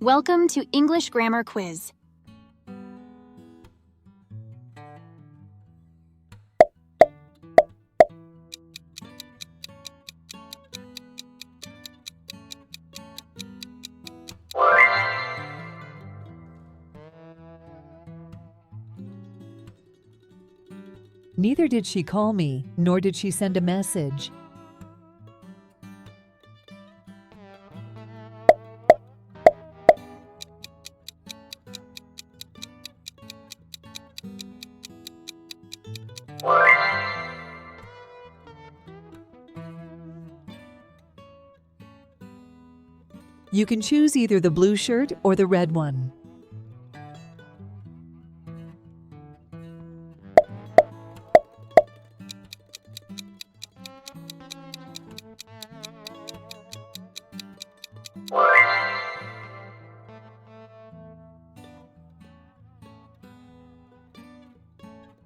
Welcome to English Grammar Quiz. Neither did she call me, nor did she send a message. You can choose either the blue shirt or the red one.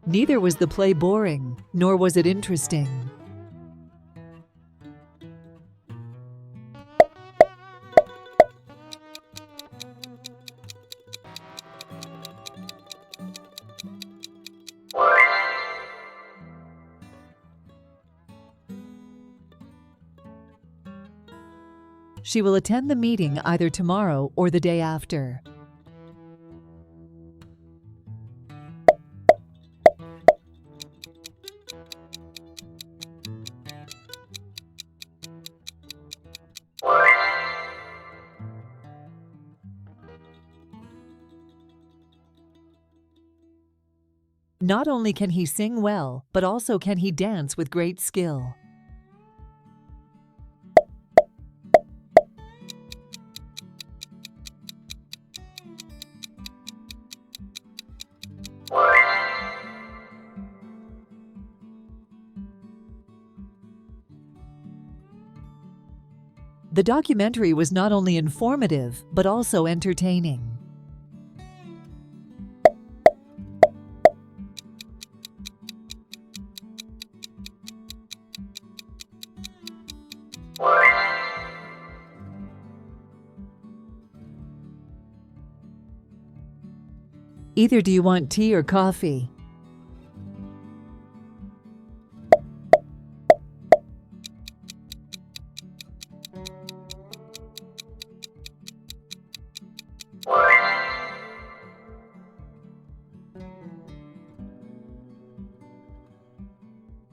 Neither was the play boring, nor was it interesting. She will attend the meeting either tomorrow or the day after. Not only can he sing well, but also can he dance with great skill. The documentary was not only informative, but also entertaining. Either do you want tea or coffee?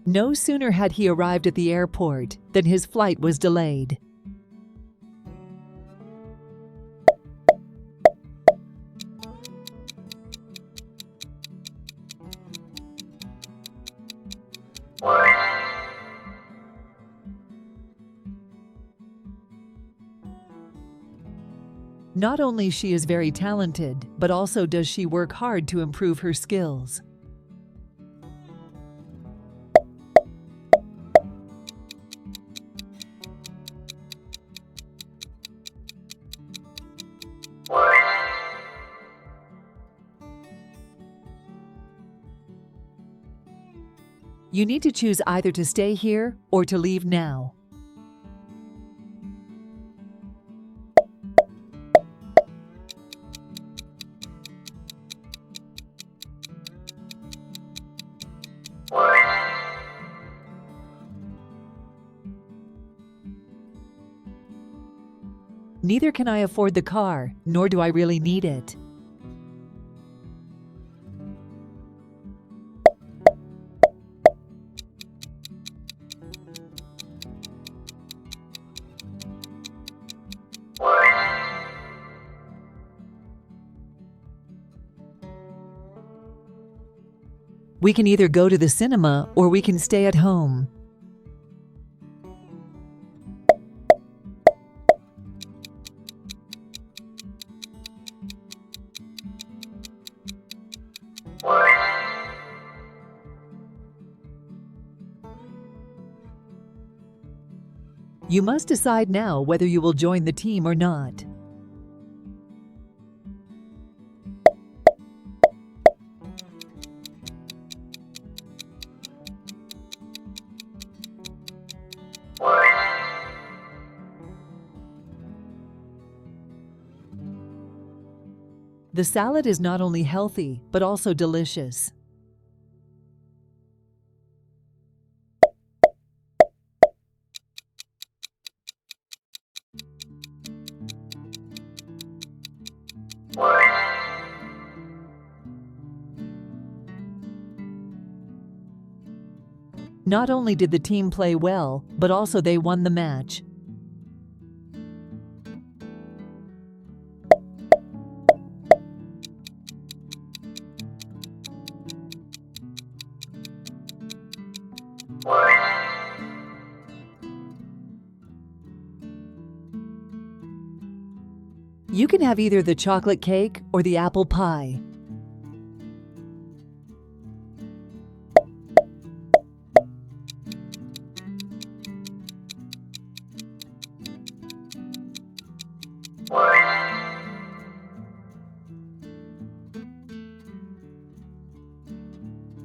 No sooner had he arrived at the airport than his flight was delayed. Not only she is very talented, but also does she work hard to improve her skills. You need to choose either to stay here or to leave now. Neither can I afford the car, nor do I really need it. We can either go to the cinema or we can stay at home. You must decide now whether you will join the team or not. The salad is not only healthy, but also delicious. Not only did the team play well, but also they won the match. You can have either the chocolate cake or the apple pie.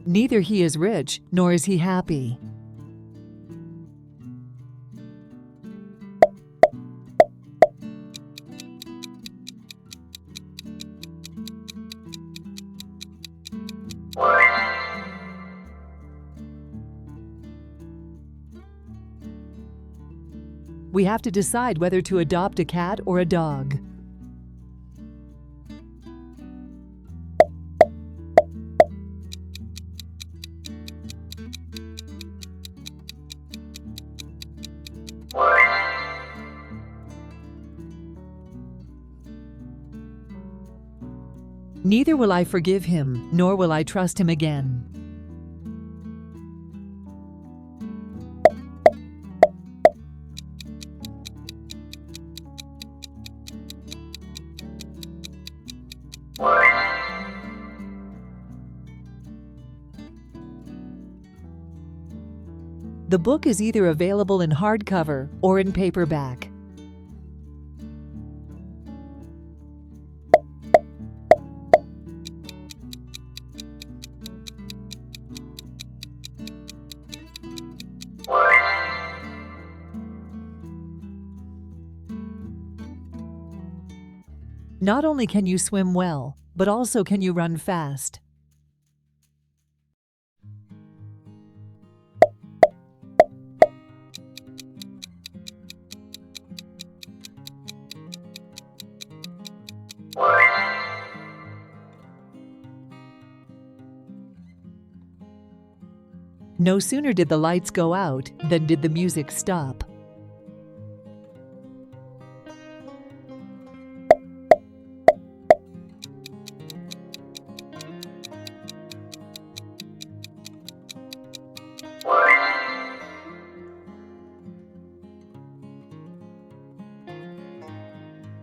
Neither he is rich, nor is he happy. We have to decide whether to adopt a cat or a dog. Neither will I forgive him, nor will I trust him again. The book is either available in hardcover or in paperback. Not only can you swim well, but also can you run fast. No sooner did the lights go out than did the music stop.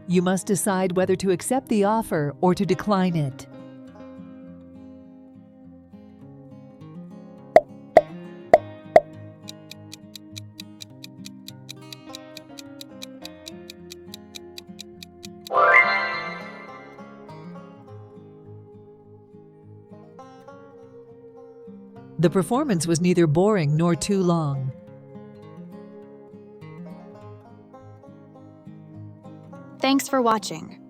You must decide whether to accept the offer or to decline it. The performance was neither boring nor too long. Thanks for watching.